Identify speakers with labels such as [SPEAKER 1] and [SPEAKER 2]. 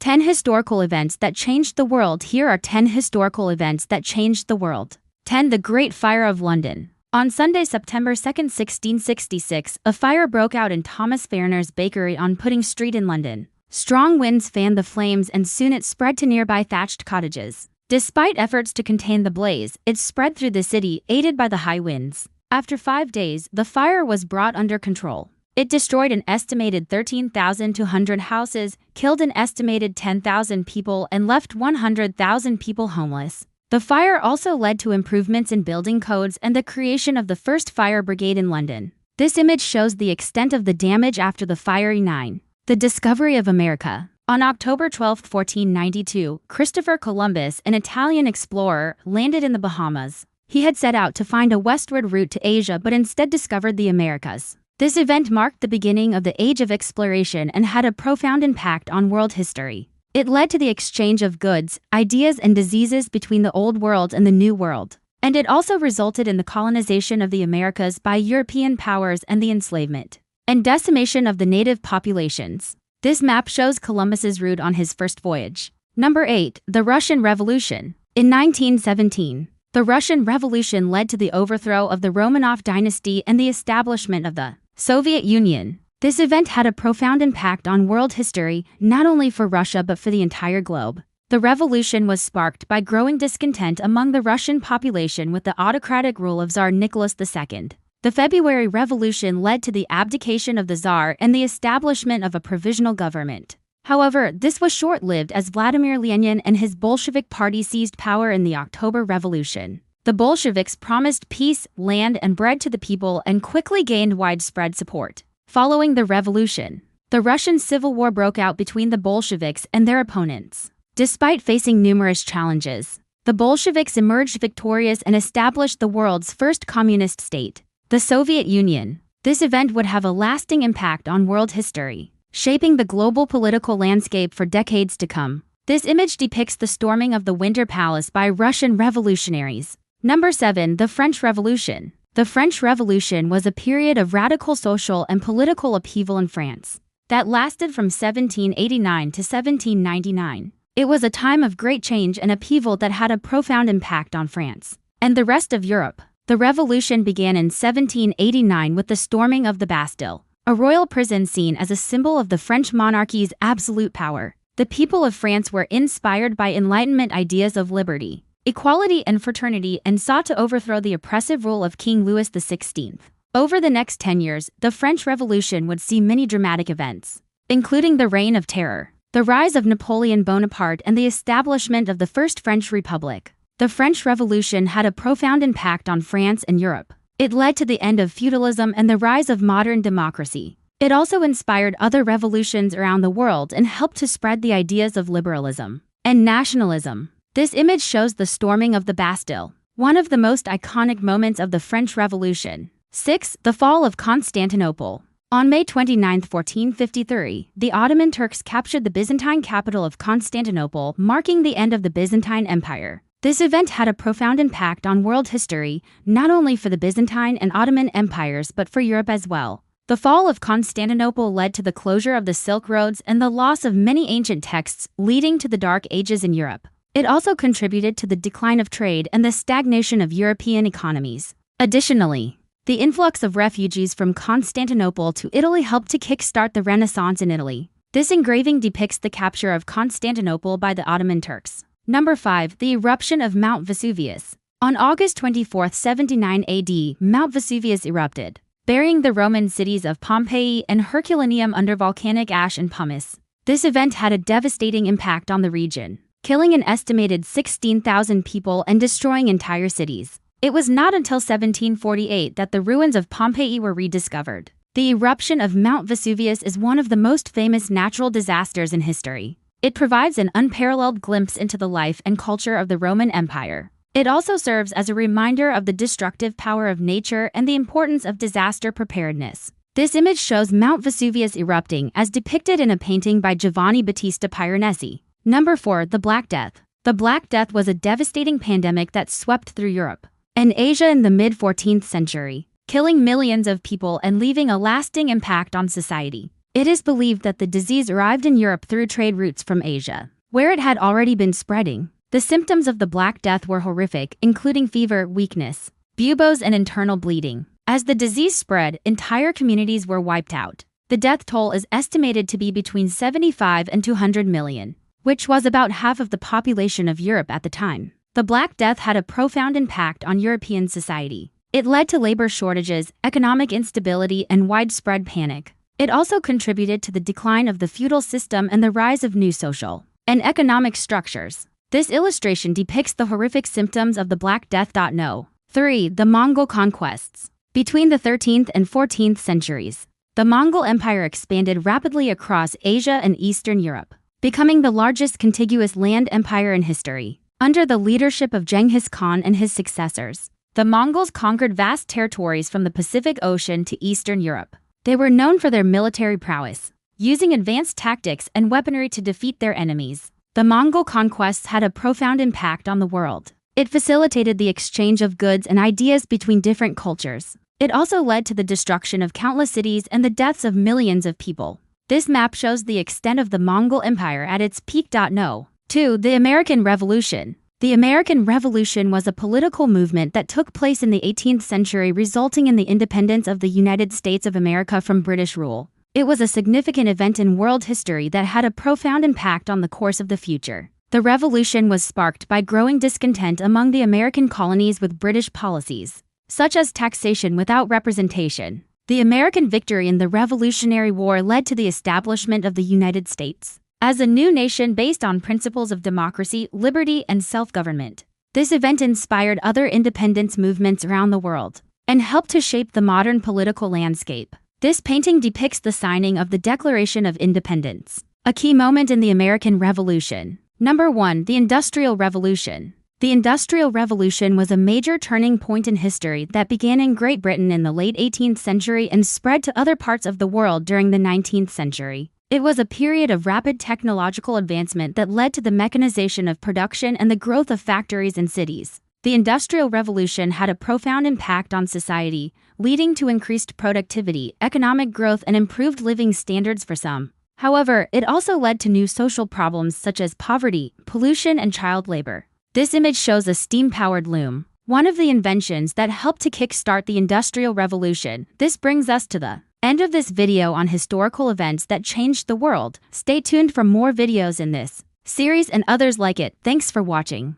[SPEAKER 1] 10 historical events that changed the world. Here are 10 historical events that changed the world. 10. The Great Fire of London. On Sunday, September 2, 1666, a fire broke out in Thomas Farriner's bakery on Pudding Street in London. Strong winds fanned the flames and soon it spread to nearby thatched cottages. Despite efforts to contain the blaze, it spread through the city, aided by the high winds. After 5 days, the fire was brought under control. It destroyed an estimated 13,200 houses, killed an estimated 10,000 people, and left 100,000 people homeless. The fire also led to improvements in building codes and the creation of the first fire brigade in London. This image shows the extent of the damage after the fire. 9. The discovery of America. On October 12, 1492, Christopher Columbus, an Italian explorer, landed in the Bahamas. He had set out to find a westward route to Asia but instead discovered the Americas. This event marked the beginning of the Age of Exploration and had a profound impact on world history. It led to the exchange of goods, ideas, and diseases between the Old World and the New World. And it also resulted in the colonization of the Americas by European powers and the enslavement and decimation of the native populations. This map shows Columbus's route on his first voyage. Number 8. The Russian Revolution. In 1917, the Russian Revolution led to the overthrow of the Romanov dynasty and the establishment of the Soviet Union. This event had a profound impact on world history, not only for Russia but for the entire globe. The revolution was sparked by growing discontent among the Russian population with the autocratic rule of Tsar Nicholas II. The February Revolution led to the abdication of the Tsar and the establishment of a provisional government. However, this was short-lived as Vladimir Lenin and his Bolshevik party seized power in the October Revolution. The Bolsheviks promised peace, land, and bread to the people and quickly gained widespread support. Following the revolution, the Russian Civil War broke out between the Bolsheviks and their opponents. Despite facing numerous challenges, the Bolsheviks emerged victorious and established the world's first communist state, the Soviet Union. This event would have a lasting impact on world history, shaping the global political landscape for decades to come. This image depicts the storming of the Winter Palace by Russian revolutionaries. Number 7. The French Revolution. The French Revolution was a period of radical social and political upheaval in France that lasted from 1789 to 1799. It was a time of great change and upheaval that had a profound impact on France and the rest of Europe. The revolution began in 1789 with the storming of the Bastille, a royal prison seen as a symbol of the French monarchy's absolute power. The people of France were inspired by Enlightenment ideas of liberty, equality, and fraternity and sought to overthrow the oppressive rule of King Louis XVI. Over the next 10 years, the French Revolution would see many dramatic events, including the Reign of Terror, the rise of Napoleon Bonaparte, and the establishment of the First French Republic. The French Revolution had a profound impact on France and Europe. It led to the end of feudalism and the rise of modern democracy. It also inspired other revolutions around the world and helped to spread the ideas of liberalism and nationalism. This image shows the storming of the Bastille, one of the most iconic moments of the French Revolution. 6. The Fall of Constantinople. On May 29, 1453, the Ottoman Turks captured the Byzantine capital of Constantinople, marking the end of the Byzantine Empire. This event had a profound impact on world history, not only for the Byzantine and Ottoman empires but for Europe as well. The fall of Constantinople led to the closure of the Silk Roads and the loss of many ancient texts, leading to the Dark Ages in Europe. It also contributed to the decline of trade and the stagnation of European economies. Additionally, the influx of refugees from Constantinople to Italy helped to kickstart the Renaissance in Italy. This engraving depicts the capture of Constantinople by the Ottoman Turks. Number 5. The eruption of Mount Vesuvius. On August 24, 79 AD, Mount Vesuvius erupted, burying the Roman cities of Pompeii and Herculaneum under volcanic ash and pumice. This event had a devastating impact on the region, killing an estimated 16,000 people and destroying entire cities. It was not until 1748 that the ruins of Pompeii were rediscovered. The eruption of Mount Vesuvius is one of the most famous natural disasters in history. It provides an unparalleled glimpse into the life and culture of the Roman Empire. It also serves as a reminder of the destructive power of nature and the importance of disaster preparedness. This image shows Mount Vesuvius erupting as depicted in a painting by Giovanni Battista Piranesi. Number 4. The Black Death. The Black Death was a devastating pandemic that swept through Europe and Asia in the mid-14th century, killing millions of people and leaving a lasting impact on society. It is believed that the disease arrived in Europe through trade routes from Asia, where it had already been spreading. The symptoms of the Black Death were horrific, including fever, weakness, buboes, and internal bleeding. As the disease spread, entire communities were wiped out. The death toll is estimated to be between 75 and 200 million, which was about half of the population of Europe at the time. The Black Death had a profound impact on European society. It led to labor shortages, economic instability, and widespread panic. It also contributed to the decline of the feudal system and the rise of new social and economic structures. This illustration depicts the horrific symptoms of the Black Death. 3. The Mongol conquests. Between the 13th and 14th centuries, the Mongol Empire expanded rapidly across Asia and Eastern Europe, becoming the largest contiguous land empire in history. Under the leadership of Genghis Khan and his successors, the Mongols conquered vast territories from the Pacific Ocean to Eastern Europe. They were known for their military prowess, using advanced tactics and weaponry to defeat their enemies. The Mongol conquests had a profound impact on the world. It facilitated the exchange of goods and ideas between different cultures. It also led to the destruction of countless cities and the deaths of millions of people. This map shows the extent of the Mongol Empire at its peak. 2. The American Revolution. The American Revolution was a political movement that took place in the 18th century, resulting in the independence of the United States of America from British rule. It was a significant event in world history that had a profound impact on the course of the future. The revolution was sparked by growing discontent among the American colonies with British policies, such as taxation without representation. The American victory in the Revolutionary War led to the establishment of the United States as a new nation based on principles of democracy, liberty, and self-government. This event inspired other independence movements around the world and helped to shape the modern political landscape. This painting depicts the signing of the Declaration of Independence, a key moment in the American Revolution. 1. The Industrial Revolution. The Industrial Revolution was a major turning point in history that began in Great Britain in the late 18th century and spread to other parts of the world during the 19th century. It was a period of rapid technological advancement that led to the mechanization of production and the growth of factories and cities. The Industrial Revolution had a profound impact on society, leading to increased productivity, economic growth, and improved living standards for some. However, it also led to new social problems such as poverty, pollution, and child labor. This image shows a steam-powered loom, one of the inventions that helped to kickstart the Industrial Revolution. This brings us to the end of this video on historical events that changed the world. Stay tuned for more videos in this series and others like it. Thanks for watching.